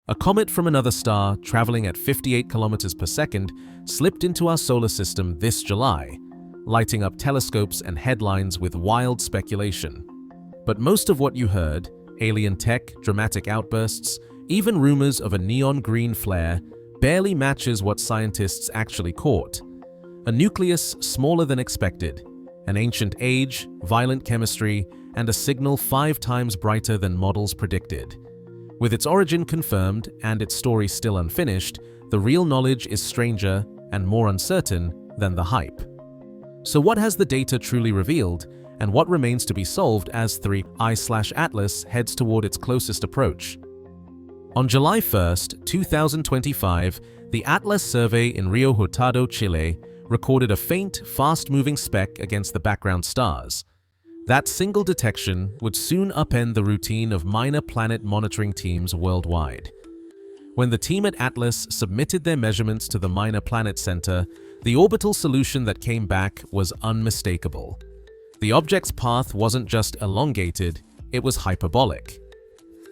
A comet from another star, traveling at 58 kilometers per second, slipped into our solar system this July, lighting up telescopes and headlines with wild speculation. But most of what you heard, alien tech, dramatic outbursts, even rumors of a neon green flare, barely matches what scientists actually caught. A nucleus smaller than expected, an ancient age, violent chemistry, and a signal 5 times brighter than models predicted. With its origin confirmed and its story still unfinished, the real knowledge is stranger and more uncertain than the hype. So what has the data truly revealed, and what remains to be solved as 3I/Atlas heads toward its closest approach? On July 1st, 2025, the Atlas survey in Rio Hurtado, Chile, recorded a faint, fast-moving speck against the background stars. That single detection would soon upend the routine of minor planet monitoring teams worldwide. When the team at Atlas submitted their measurements to the Minor Planet Center, the orbital solution that came back was unmistakable. The object's path wasn't just elongated, it was hyperbolic.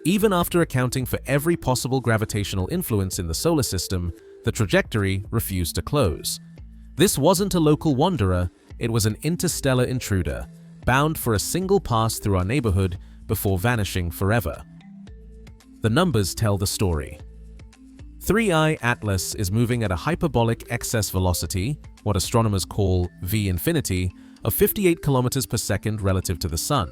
Even after accounting for every possible gravitational influence in the solar system, the trajectory refused to close. This wasn't a local wanderer, it was an interstellar intruder, bound for a single pass through our neighborhood before vanishing forever. The numbers tell the story. 3I/Atlas is moving at a hyperbolic excess velocity, what astronomers call V-infinity, of 58 kilometers per second relative to the Sun.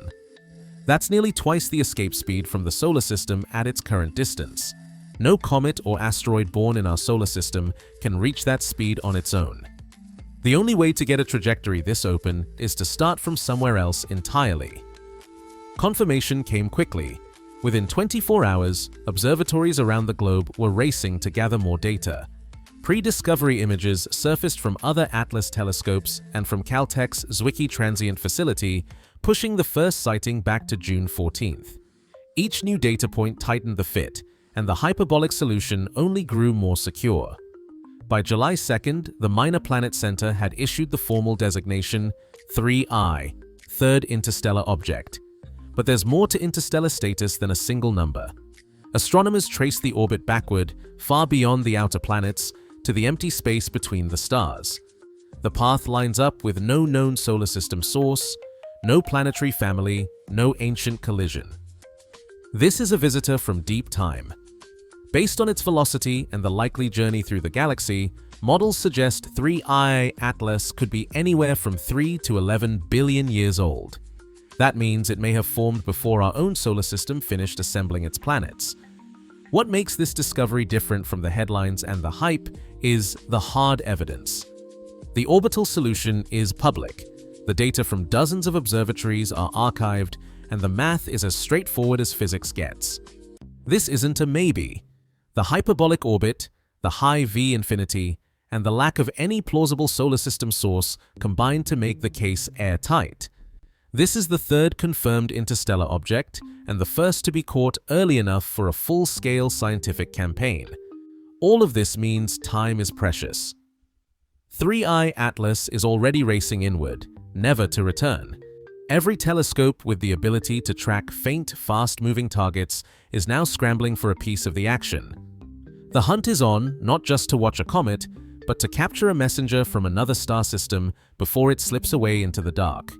That's nearly twice the escape speed from the solar system at its current distance. No comet or asteroid born in our solar system can reach that speed on its own. The only way to get a trajectory this open is to start from somewhere else entirely. Confirmation came quickly. Within 24 hours, observatories around the globe were racing to gather more data. Pre-discovery images surfaced from other Atlas telescopes and from Caltech's Zwicky Transient Facility, pushing the first sighting back to June 14th. Each new data point tightened the fit, and the hyperbolic solution only grew more secure. By July 2nd, the Minor Planet Center had issued the formal designation 3I, Third Interstellar Object. But there's more to interstellar status than a single number. Astronomers trace the orbit backward, far beyond the outer planets, to the empty space between the stars. The path lines up with no known solar system source, no planetary family, no ancient collision. This is a visitor from deep time. Based on its velocity and the likely journey through the galaxy, models suggest 3I/Atlas could be anywhere from 3 to 11 billion years old. That means it may have formed before our own solar system finished assembling its planets. What makes this discovery different from the headlines and the hype is the hard evidence. The orbital solution is public. The data from dozens of observatories are archived, and the math is as straightforward as physics gets. This isn't a maybe. The hyperbolic orbit, the high V-infinity, and the lack of any plausible solar system source combine to make the case airtight. This is the third confirmed interstellar object, and the first to be caught early enough for a full-scale scientific campaign. All of this means time is precious. 3I/Atlas is already racing inward, never to return. Every telescope with the ability to track faint, fast-moving targets is now scrambling for a piece of the action. The hunt is on, not just to watch a comet, but to capture a messenger from another star system before it slips away into the dark.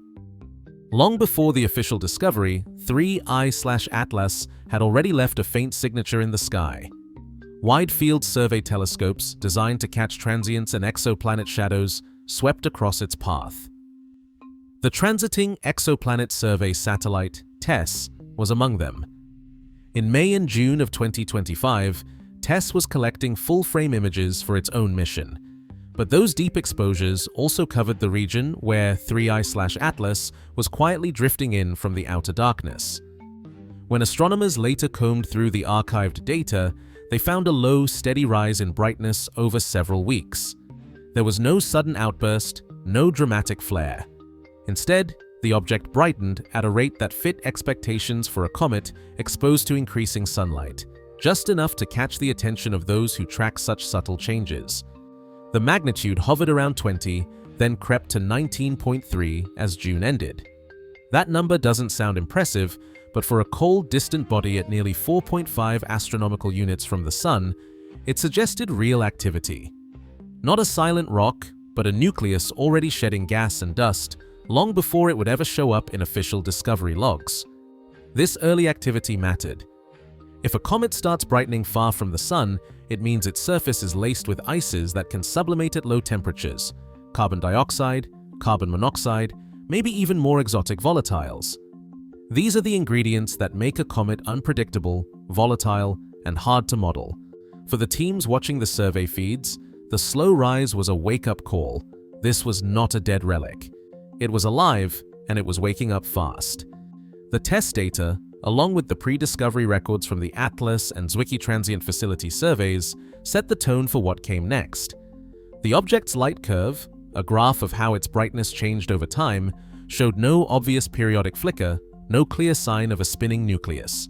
Long before the official discovery, 3I/Atlas had already left a faint signature in the sky. Wide-field survey telescopes, designed to catch transients and exoplanet shadows, swept across its path. The Transiting Exoplanet Survey Satellite, TESS, was among them. In May and June of 2025, TESS was collecting full-frame images for its own mission. But those deep exposures also covered the region where 3I/Atlas was quietly drifting in from the outer darkness. When astronomers later combed through the archived data, they found a low, steady rise in brightness over several weeks. There was no sudden outburst, no dramatic flare. Instead, the object brightened at a rate that fit expectations for a comet exposed to increasing sunlight, just enough to catch the attention of those who track such subtle changes. The magnitude hovered around 20, then crept to 19.3 as June ended. That number doesn't sound impressive, but for a cold, distant body at nearly 4.5 astronomical units from the Sun, it suggested real activity. Not a silent rock, but a nucleus already shedding gas and dust long before it would ever show up in official discovery logs. This early activity mattered. If a comet starts brightening far from the Sun, it means its surface is laced with ices that can sublimate at low temperatures: carbon dioxide, carbon monoxide, maybe even more exotic volatiles. These are the ingredients that make a comet unpredictable, volatile, and hard to model. For the teams watching the survey feeds, the slow rise was a wake-up call. This was not a dead relic. It was alive, and it was waking up fast. The test data, along with the pre-discovery records from the ATLAS and Zwicky Transient Facility surveys, set the tone for what came next. The object's light curve, a graph of how its brightness changed over time, showed no obvious periodic flicker, no clear sign of a spinning nucleus.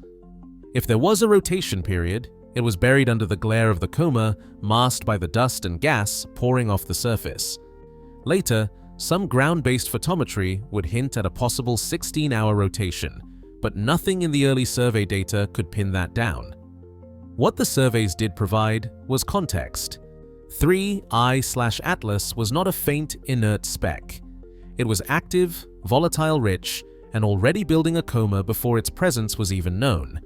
If there was a rotation period, it was buried under the glare of the coma, masked by the dust and gas pouring off the surface. Later, some ground-based photometry would hint at a possible 16-hour rotation, but nothing in the early survey data could pin that down. What the surveys did provide was context. 3I/Atlas was not a faint, inert speck. It was active, volatile-rich, and already building a coma before its presence was even known.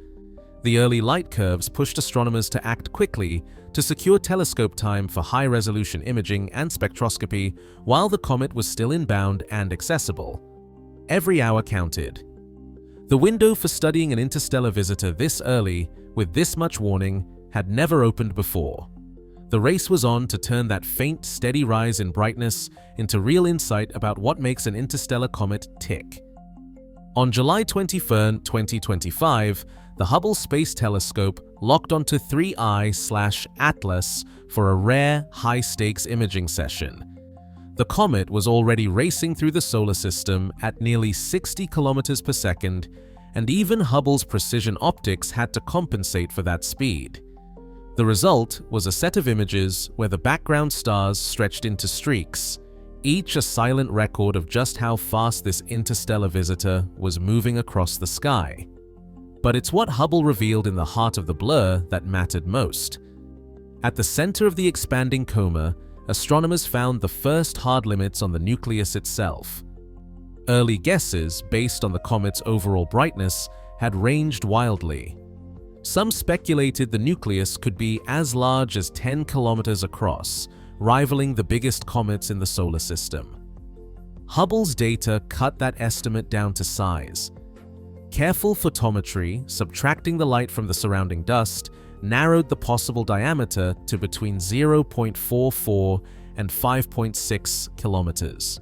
The early light curves pushed astronomers to act quickly to secure telescope time for high-resolution imaging and spectroscopy while the comet was still inbound and accessible. Every hour counted. The window for studying an interstellar visitor this early, with this much warning, had never opened before. The race was on to turn that faint, steady rise in brightness into real insight about what makes an interstellar comet tick. On July 21, 2025, the Hubble Space Telescope locked onto 3I/Atlas for a rare, high-stakes imaging session. The comet was already racing through the solar system at nearly 60 kilometers per second, and even Hubble's precision optics had to compensate for that speed. The result was a set of images where the background stars stretched into streaks, each a silent record of just how fast this interstellar visitor was moving across the sky. But it's what Hubble revealed in the heart of the blur that mattered most. At the center of the expanding coma, astronomers found the first hard limits on the nucleus itself. Early guesses, based on the comet's overall brightness, had ranged wildly. Some speculated the nucleus could be as large as 10 kilometers across, rivaling the biggest comets in the solar system. Hubble's data cut that estimate down to size. Careful photometry, subtracting the light from the surrounding dust, narrowed the possible diameter to between 0.44 and 5.6 kilometers.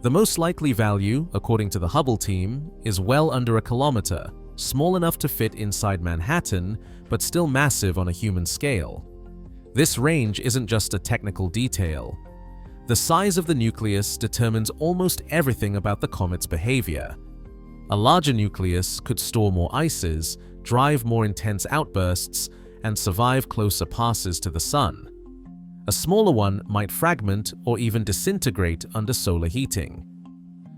The most likely value, according to the Hubble team, is well under a kilometer, small enough to fit inside Manhattan, but still massive on a human scale. This range isn't just a technical detail. The size of the nucleus determines almost everything about the comet's behavior. A larger nucleus could store more ices, drive more intense outbursts, and survive closer passes to the Sun. A smaller one might fragment or even disintegrate under solar heating.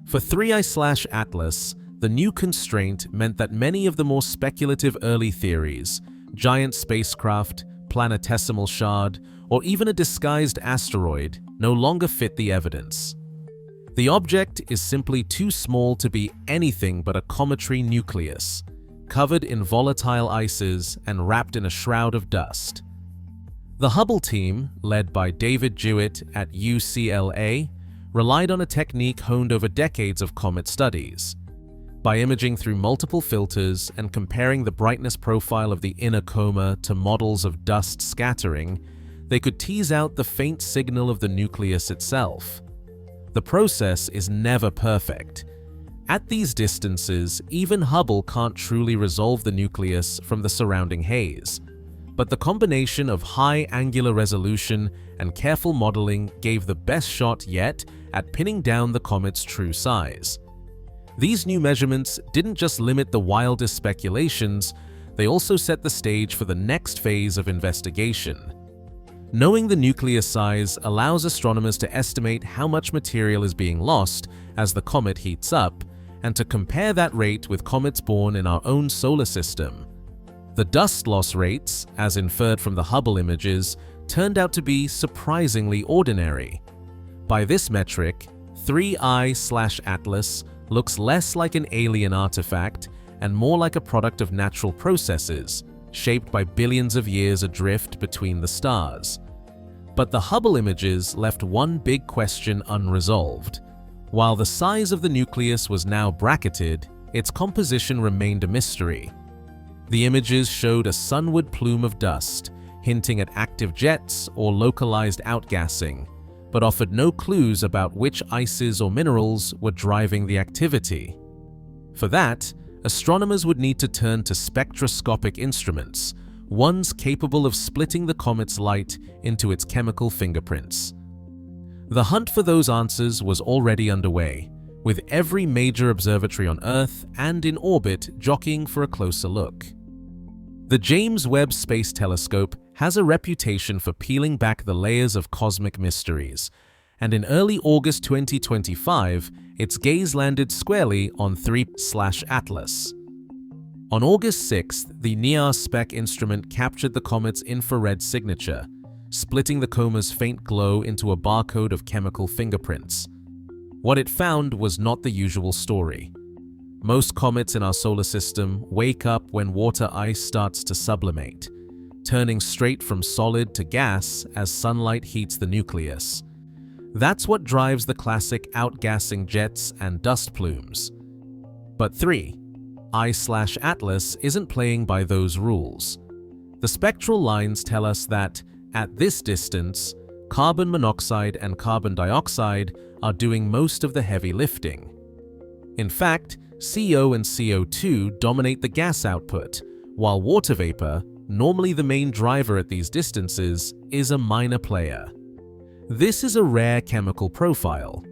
For 3I/Atlas, the new constraint meant that many of the more speculative early theories, giant spacecraft, planetesimal shard, or even a disguised asteroid, no longer fit the evidence. The object is simply too small to be anything but a cometary nucleus, covered in volatile ices and wrapped in a shroud of dust. The Hubble team, led by David Jewitt at UCLA, relied on a technique honed over decades of comet studies. By imaging through multiple filters and comparing the brightness profile of the inner coma to models of dust scattering, they could tease out the faint signal of the nucleus itself. The process is never perfect. At these distances, even Hubble can't truly resolve the nucleus from the surrounding haze. But the combination of high angular resolution and careful modeling gave the best shot yet at pinning down the comet's true size. These new measurements didn't just limit the wildest speculations, they also set the stage for the next phase of investigation. Knowing the nucleus size allows astronomers to estimate how much material is being lost as the comet heats up, and to compare that rate with comets born in our own solar system. The dust loss rates, as inferred from the Hubble images, turned out to be surprisingly ordinary. By this metric, 3I/Atlas looks less like an alien artifact and more like a product of natural processes, shaped by billions of years adrift between the stars. But the Hubble images left one big question unresolved. While the size of the nucleus was now bracketed, its composition remained a mystery. The images showed a sunward plume of dust, hinting at active jets or localized outgassing, but offered no clues about which ices or minerals were driving the activity. For that, astronomers would need to turn to spectroscopic instruments, ones capable of splitting the comet's light into its chemical fingerprints. The hunt for those answers was already underway, with every major observatory on Earth and in orbit jockeying for a closer look. The James Webb Space Telescope has a reputation for peeling back the layers of cosmic mysteries, and in early August 2025, its gaze landed squarely on 3/Atlas. On August 6th, the NIRS-SPEC instrument captured the comet's infrared signature, splitting the coma's faint glow into a barcode of chemical fingerprints. What it found was not the usual story. Most comets in our solar system wake up when water ice starts to sublimate, turning straight from solid to gas as sunlight heats the nucleus. That's what drives the classic outgassing jets and dust plumes. But 3I/Atlas isn't playing by those rules. The spectral lines tell us that, at this distance, carbon monoxide and carbon dioxide are doing most of the heavy lifting. In fact, CO and CO2 dominate the gas output, while water vapor, normally the main driver at these distances, is a minor player. This is a rare chemical profile.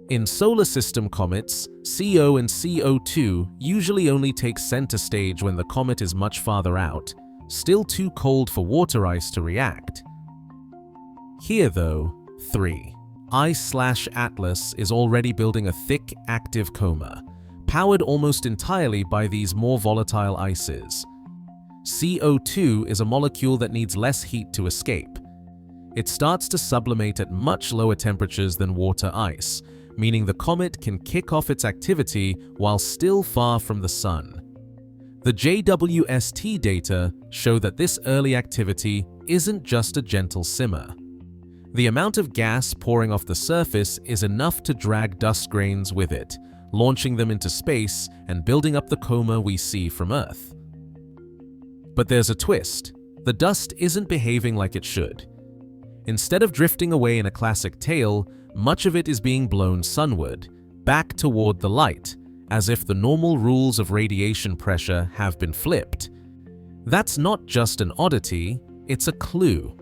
In solar system comets, CO and CO2 usually only take center stage when the comet is much farther out, still too cold for water ice to react. Here though, 3I/Atlas is already building a thick, active coma, powered almost entirely by these more volatile ices. CO2 is a molecule that needs less heat to escape. It starts to sublimate at much lower temperatures than water ice, meaning the comet can kick off its activity while still far from the sun. The JWST data show that this early activity isn't just a gentle simmer. The amount of gas pouring off the surface is enough to drag dust grains with it, launching them into space and building up the coma we see from Earth. But there's a twist. The dust isn't behaving like it should. Instead of drifting away in a classic tail, much of it is being blown sunward, back toward the light, as if the normal rules of radiation pressure have been flipped. That's not just an oddity, it's a clue.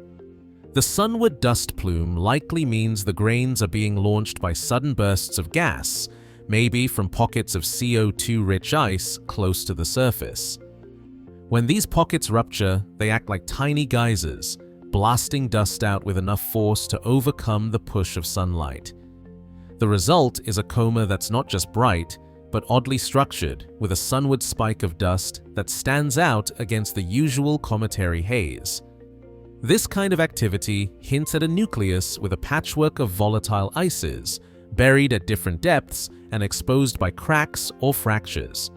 The sunward dust plume likely means the grains are being launched by sudden bursts of gas, maybe from pockets of CO2-rich ice close to the surface. When these pockets rupture, they act like tiny geysers, blasting dust out with enough force to overcome the push of sunlight. The result is a coma that's not just bright, but oddly structured, with a sunward spike of dust that stands out against the usual cometary haze. This kind of activity hints at a nucleus with a patchwork of volatile ices, buried at different depths and exposed by cracks or fractures.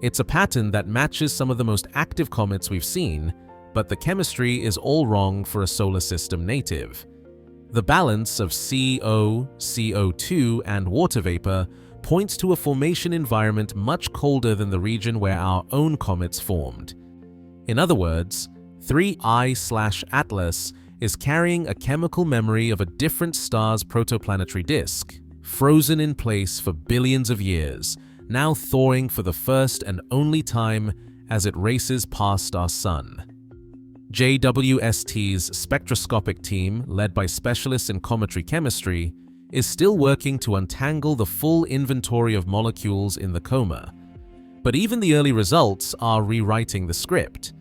It's a pattern that matches some of the most active comets we've seen, but the chemistry is all wrong for a solar system native. The balance of CO, CO2, and water vapor points to a formation environment much colder than the region where our own comets formed. In other words, 3I/Atlas is carrying a chemical memory of a different star's protoplanetary disk, frozen in place for billions of years, now thawing for the first and only time as it races past our sun. JWST's spectroscopic team, led by specialists in cometary chemistry, is still working to untangle the full inventory of molecules in the coma. But even the early results are rewriting the script.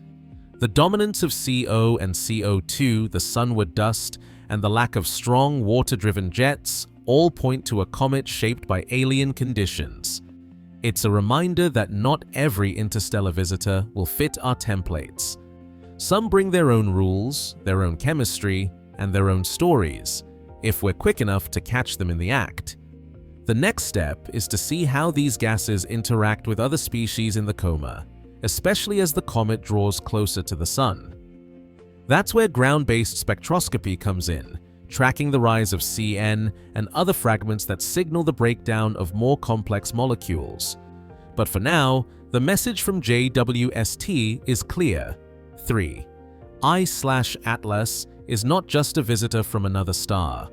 The dominance of CO and CO2, the sunward dust, and the lack of strong water-driven jets all point to a comet shaped by alien conditions. It's a reminder that not every interstellar visitor will fit our templates. Some bring their own rules, their own chemistry, and their own stories, if we're quick enough to catch them in the act. The next step is to see how these gases interact with other species in the coma, especially as the comet draws closer to the Sun. That's where ground-based spectroscopy comes in, tracking the rise of CN and other fragments that signal the breakdown of more complex molecules. But for now, the message from JWST is clear. 3. I/Atlas is not just a visitor from another star.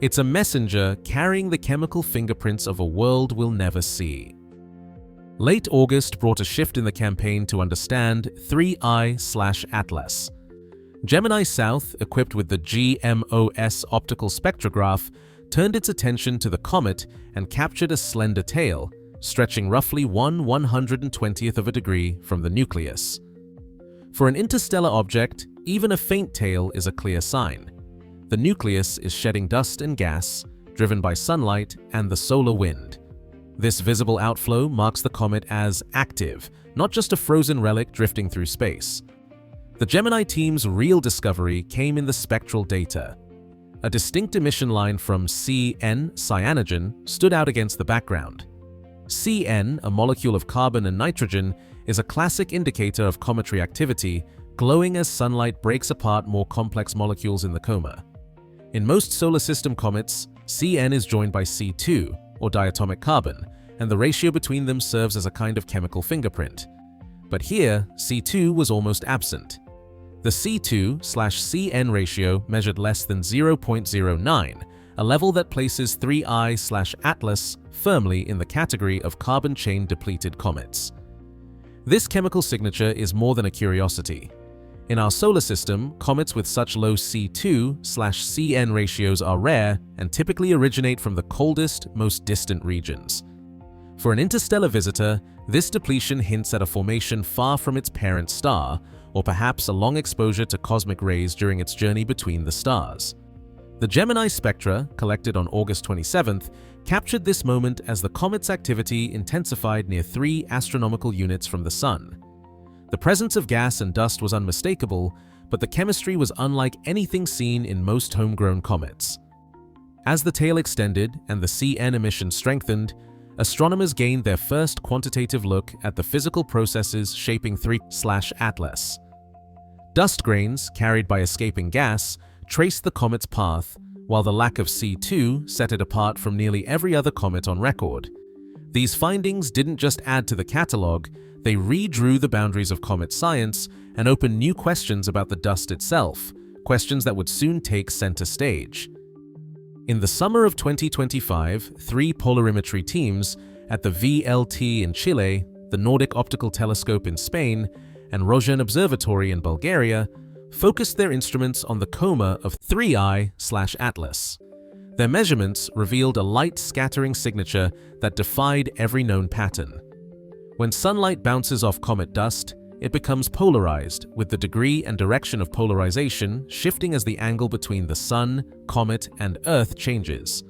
It's a messenger carrying the chemical fingerprints of a world we'll never see. Late August brought a shift in the campaign to understand 3I/Atlas. Gemini South, equipped with the GMOS optical spectrograph, turned its attention to the comet and captured a slender tail, stretching roughly 1/120th of a degree from the nucleus. For an interstellar object, even a faint tail is a clear sign. The nucleus is shedding dust and gas, driven by sunlight and the solar wind. This visible outflow marks the comet as active, not just a frozen relic drifting through space. The Gemini team's real discovery came in the spectral data. A distinct emission line from CN, cyanogen, stood out against the background. CN, a molecule of carbon and nitrogen, is a classic indicator of cometary activity, glowing as sunlight breaks apart more complex molecules in the coma. In most solar system comets, CN is joined by C2, or diatomic carbon, and the ratio between them serves as a kind of chemical fingerprint. But here, C2 was almost absent. The C2/CN ratio measured less than 0.09, a level that places 3I/Atlas firmly in the category of carbon chain depleted comets. This chemical signature is more than a curiosity. In our solar system, comets with such low C2/CN ratios are rare and typically originate from the coldest, most distant regions. For an interstellar visitor, this depletion hints at a formation far from its parent star, or perhaps a long exposure to cosmic rays during its journey between the stars. The Gemini spectra, collected on August 27th, captured this moment as the comet's activity intensified near 3 astronomical units from the Sun. The presence of gas and dust was unmistakable, but the chemistry was unlike anything seen in most homegrown comets. As the tail extended and the CN emission strengthened, astronomers gained their first quantitative look at the physical processes shaping 3/Atlas. Dust grains, carried by escaping gas, traced the comet's path, while the lack of C2 set it apart from nearly every other comet on record. These findings didn't just add to the catalogue, they redrew the boundaries of comet science and opened new questions about the dust itself, questions that would soon take center stage. In the summer of 2025, 3 polarimetry teams at the VLT in Chile, the Nordic Optical Telescope in Spain, and Rosen Observatory in Bulgaria focused their instruments on the coma of 3I/Atlas. Their measurements revealed a light scattering signature that defied every known pattern. When sunlight bounces off comet dust, it becomes polarized, with the degree and direction of polarization shifting as the angle between the Sun, comet, and Earth changes.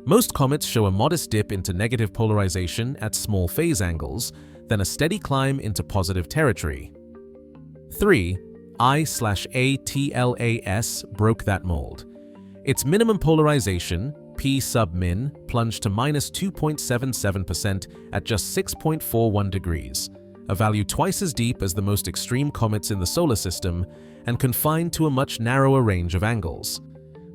Most comets show a modest dip into negative polarization at small phase angles, then a steady climb into positive territory. 3. I/ATLAS broke that mold. Its minimum polarization, P sub min, plunged to -2.77% at just 6.41 degrees, a value twice as deep as the most extreme comets in the solar system and confined to a much narrower range of angles.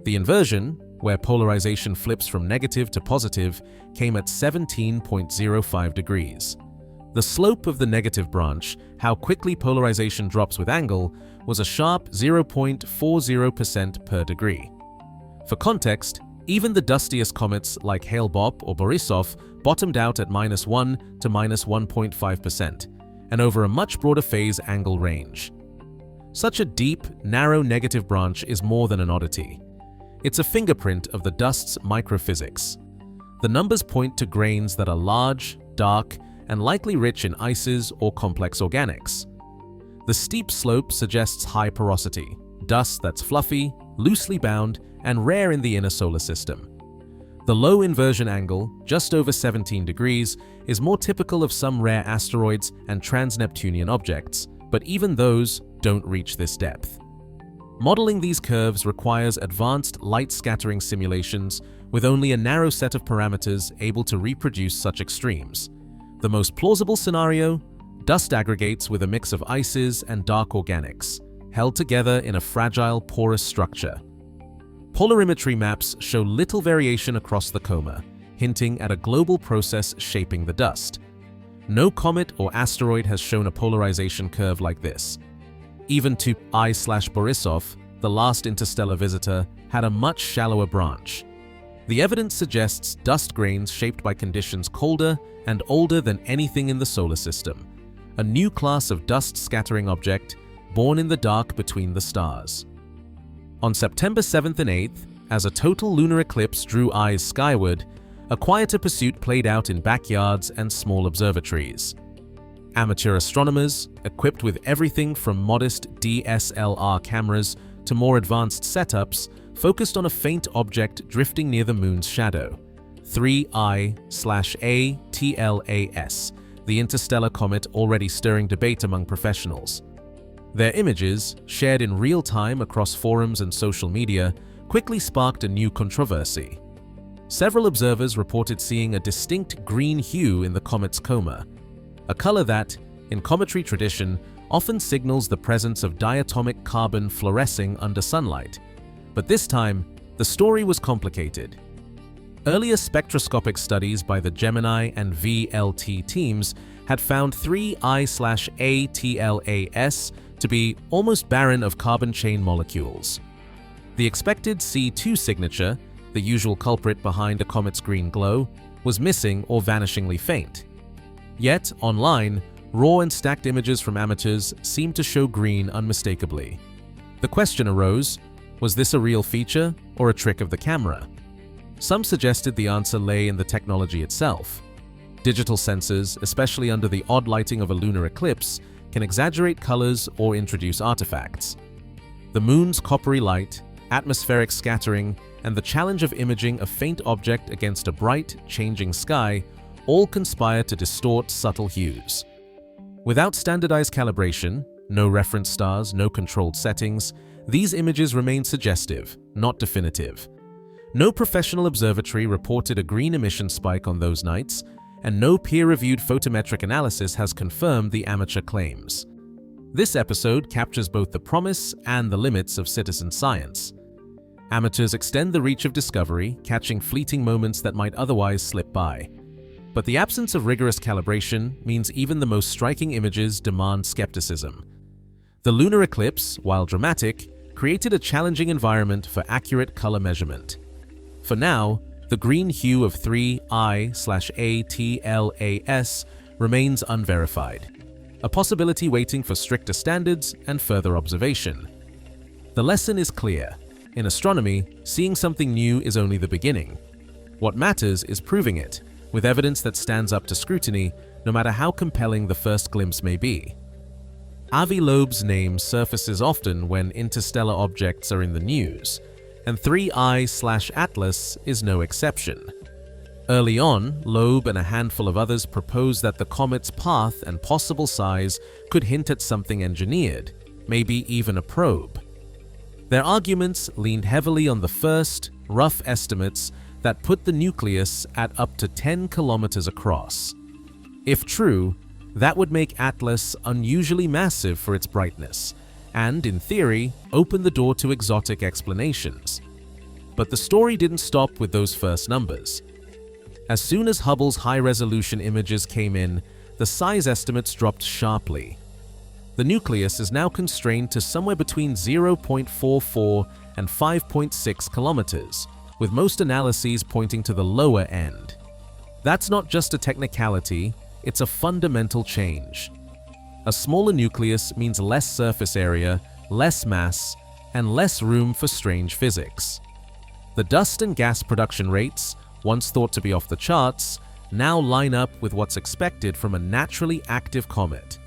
The inversion, where polarization flips from negative to positive, came at 17.05 degrees. The slope of the negative branch, how quickly polarization drops with angle, was a sharp 0.40% per degree. For context, even the dustiest comets like Hale-Bopp or Borisov bottomed out at -1 to -1.5%, and over a much broader phase angle range. Such a deep, narrow negative branch is more than an oddity. It's a fingerprint of the dust's microphysics. The numbers point to grains that are large, dark, and likely rich in ices or complex organics. The steep slope suggests high porosity, dust that's fluffy, loosely bound, and rare in the inner solar system. The low inversion angle, just over 17 degrees, is more typical of some rare asteroids and trans-Neptunian objects, but even those don't reach this depth. Modeling these curves requires advanced light scattering simulations with only a narrow set of parameters able to reproduce such extremes. The most plausible scenario: dust aggregates with a mix of ices and dark organics, held together in a fragile, porous structure. Polarimetry maps show little variation across the coma, hinting at a global process shaping the dust. No comet or asteroid has shown a polarization curve like this. Even I/Borisov, the last interstellar visitor, had a much shallower branch. The evidence suggests dust grains shaped by conditions colder and older than anything in the solar system, a new class of dust-scattering object born in the dark between the stars. On September 7th and 8th, as a total lunar eclipse drew eyes skyward, a quieter pursuit played out in backyards and small observatories. Amateur astronomers, equipped with everything from modest DSLR cameras to more advanced setups, focused on a faint object drifting near the moon's shadow, 3I/A/TLAS, the interstellar comet already stirring debate among professionals. Their images, shared in real time across forums and social media, quickly sparked a new controversy. Several observers reported seeing a distinct green hue in the comet's coma, a color that, in cometary tradition, often signals the presence of diatomic carbon fluorescing under sunlight. But this time, the story was complicated. Earlier spectroscopic studies by the Gemini and VLT teams had found 3I/ATLAS to be almost barren of carbon chain molecules. The expected C2 signature, the usual culprit behind a comet's green glow, was missing or vanishingly faint. Yet, online, raw and stacked images from amateurs seemed to show green unmistakably. The question arose, was this a real feature or a trick of the camera? Some suggested the answer lay in the technology itself. Digital sensors, especially under the odd lighting of a lunar eclipse, can exaggerate colors or introduce artifacts. The moon's coppery light, atmospheric scattering, and the challenge of imaging a faint object against a bright, changing sky all conspire to distort subtle hues. Without standardized calibration, no reference stars, no controlled settings, these images remain suggestive, not definitive. No professional observatory reported a green emission spike on those nights, and no peer-reviewed photometric analysis has confirmed the amateur claims. This episode captures both the promise and the limits of citizen science. Amateurs extend the reach of discovery, catching fleeting moments that might otherwise slip by. But the absence of rigorous calibration means even the most striking images demand skepticism. The lunar eclipse, while dramatic, created a challenging environment for accurate color measurement. For now, the green hue of 3I/ATLAS remains unverified, a possibility waiting for stricter standards and further observation. The lesson is clear. In astronomy, seeing something new is only the beginning. What matters is proving it, with evidence that stands up to scrutiny, no matter how compelling the first glimpse may be. Avi Loeb's name surfaces often when interstellar objects are in the news, and 3I/Atlas is no exception. Early on, Loeb and a handful of others proposed that the comet's path and possible size could hint at something engineered, maybe even a probe. Their arguments leaned heavily on the first, rough estimates that put the nucleus at up to 10 kilometers across. If true, that would make Atlas unusually massive for its brightness, and, in theory, open the door to exotic explanations. But the story didn't stop with those first numbers. As soon as Hubble's high-resolution images came in, the size estimates dropped sharply. The nucleus is now constrained to somewhere between 0.44 and 5.6 kilometers, with most analyses pointing to the lower end. That's not just a technicality, it's a fundamental change. A smaller nucleus means less surface area, less mass, and less room for strange physics. The dust and gas production rates, once thought to be off the charts, now line up with what's expected from a naturally active comet.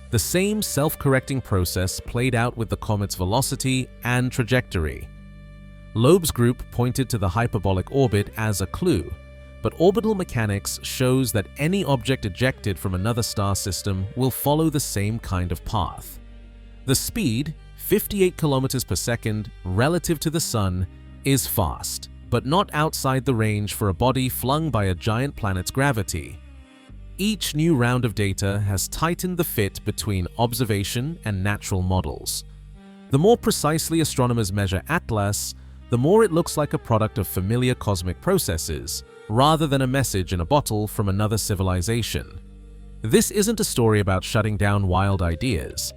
The same self-correcting process played out with the comet's velocity and trajectory. Loeb's group pointed to the hyperbolic orbit as a clue, but orbital mechanics shows that any object ejected from another star system will follow the same kind of path. The speed, 58 kilometers per second, relative to the Sun, is fast, but not outside the range for a body flung by a giant planet's gravity. Each new round of data has tightened the fit between observation and natural models. The more precisely astronomers measure Atlas, the more it looks like a product of familiar cosmic processes, rather than a message in a bottle from another civilization. This isn't a story about shutting down wild ideas.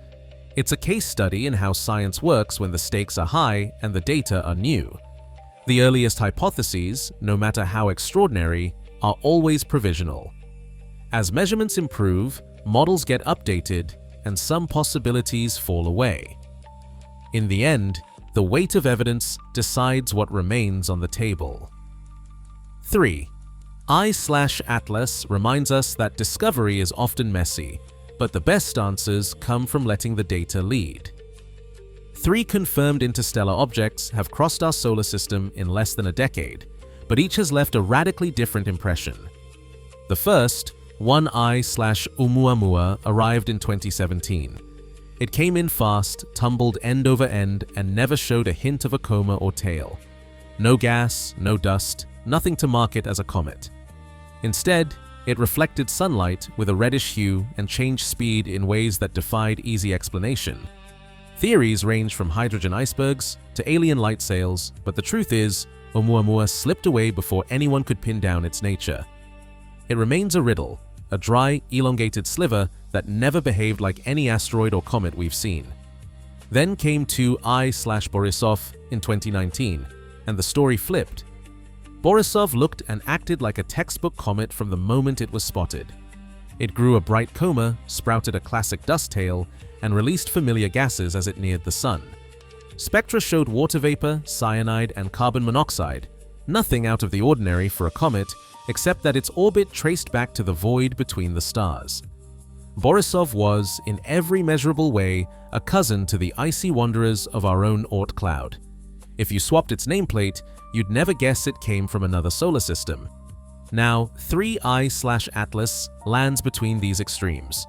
It's a case study in how science works when the stakes are high and the data are new. The earliest hypotheses, no matter how extraordinary, are always provisional. As measurements improve, models get updated, and some possibilities fall away. In the end, the weight of evidence decides what remains on the table. 3. I/Atlas reminds us that discovery is often messy, but the best answers come from letting the data lead. 3 confirmed interstellar objects have crossed our solar system in less than a decade, but each has left a radically different impression. The first, 1I/Oumuamua, arrived in 2017. It came in fast, tumbled end over end, and never showed a hint of a coma or tail. No gas, no dust, nothing to mark it as a comet. Instead, it reflected sunlight with a reddish hue and changed speed in ways that defied easy explanation. Theories range from hydrogen icebergs to alien light sails, but the truth is, Oumuamua slipped away before anyone could pin down its nature. It remains a riddle, a dry, elongated sliver that never behaved like any asteroid or comet we've seen. Then came 2I/Borisov in 2019, and the story flipped. Borisov looked and acted like a textbook comet from the moment it was spotted. It grew a bright coma, sprouted a classic dust tail, and released familiar gases as it neared the Sun. Spectra showed water vapor, cyanide, and carbon monoxide, nothing out of the ordinary for a comet, except that its orbit traced back to the void between the stars. Borisov was, in every measurable way, a cousin to the icy wanderers of our own Oort cloud. If you swapped its nameplate, you'd never guess it came from another solar system. Now, 3I/Atlas lands between these extremes.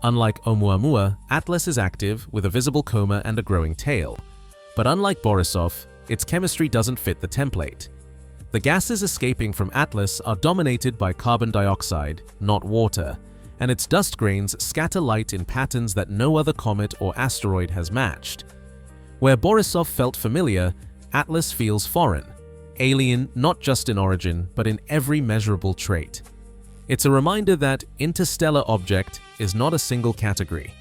Unlike Oumuamua, Atlas is active with a visible coma and a growing tail. But unlike Borisov, its chemistry doesn't fit the template. The gases escaping from Atlas are dominated by carbon dioxide, not water, and its dust grains scatter light in patterns that no other comet or asteroid has matched. Where Borisov felt familiar, Atlas feels foreign, alien not just in origin, but in every measurable trait. It's a reminder that interstellar object is not a single category.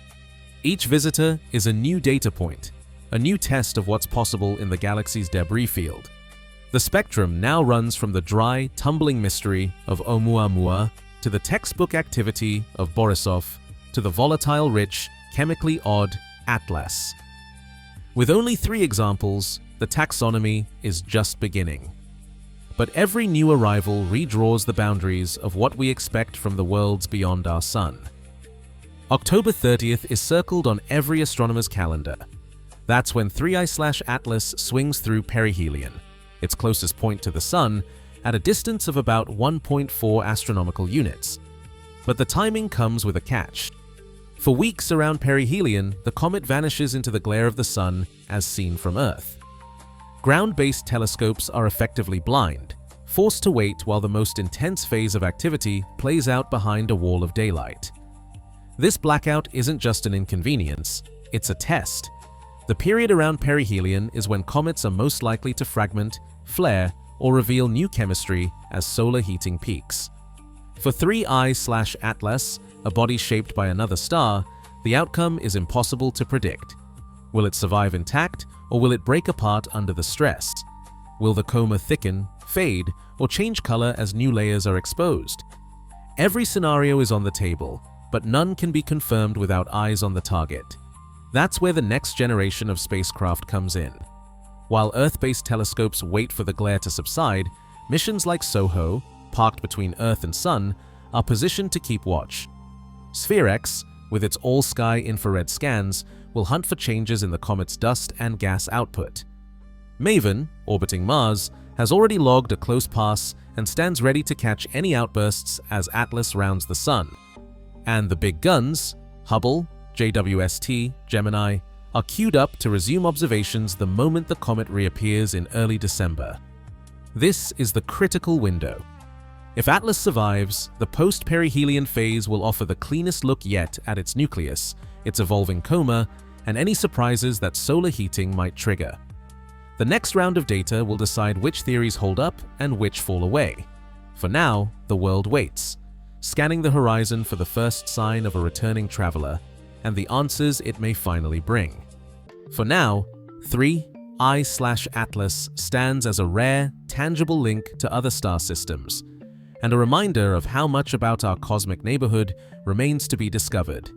Each visitor is a new data point, a new test of what's possible in the galaxy's debris field. The spectrum now runs from the dry, tumbling mystery of Oumuamua to the textbook activity of Borisov to the volatile, rich, chemically odd Atlas. With only 3 examples, the taxonomy is just beginning. But every new arrival redraws the boundaries of what we expect from the worlds beyond our Sun. October 30th is circled on every astronomer's calendar. That's when 3I/Atlas swings through perihelion, its closest point to the Sun, at a distance of about 1.4 astronomical units. But the timing comes with a catch. For weeks around perihelion, the comet vanishes into the glare of the Sun as seen from Earth. Ground-based telescopes are effectively blind, forced to wait while the most intense phase of activity plays out behind a wall of daylight. This blackout isn't just an inconvenience, it's a test. The period around perihelion is when comets are most likely to fragment, flare, or reveal new chemistry as solar heating peaks. For 3I/Atlas, a body shaped by another star, the outcome is impossible to predict. Will it survive intact, or will it break apart under the stress? Will the coma thicken, fade, or change color as new layers are exposed? Every scenario is on the table, but none can be confirmed without eyes on the target. That's where the next generation of spacecraft comes in. While Earth-based telescopes wait for the glare to subside, missions like SOHO, parked between Earth and Sun, are positioned to keep watch. SphereX, with its all-sky infrared scans, will hunt for changes in the comet's dust and gas output. MAVEN, orbiting Mars, has already logged a close pass and stands ready to catch any outbursts as Atlas rounds the Sun. And the big guns, Hubble, JWST, Gemini, are queued up to resume observations the moment the comet reappears in early December. This is the critical window. If Atlas survives, the post-perihelion phase will offer the cleanest look yet at its nucleus, its evolving coma, and any surprises that solar heating might trigger. The next round of data will decide which theories hold up and which fall away. For now, the world waits, scanning the horizon for the first sign of a returning traveler and the answers it may finally bring. For now, 3I/Atlas stands as a rare, tangible link to other star systems, and a reminder of how much about our cosmic neighborhood remains to be discovered.